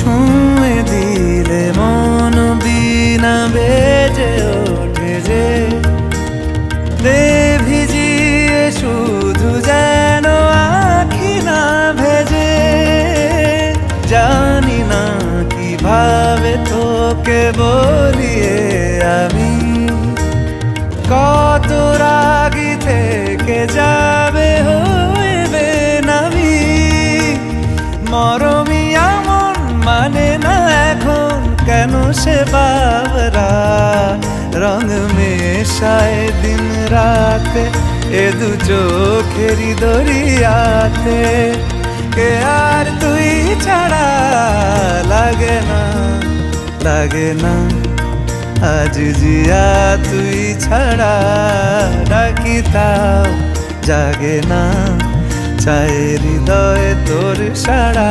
ছুঁয়ে দিলে মন বিনা বেজে ওঠে যে দে ভিজিয়ে শুধু যেন আখি না ভেজে। জানি না কিভাবে তোকে বলিয়ে আমি কত রাগি থেকে যাবে হইবে নামি। মরমি এমন মানে না এখন কেন সে বাবরা রং মেশায় দিন রাতে এ দু চোখেরি দরিয়াতে। কে আর তুই ছাড়া লাগে না লাগে না আজ জিয়া তুই ছাড়া ডাকি তাও জাগে না। চায় হৃদয় তোর সাড়া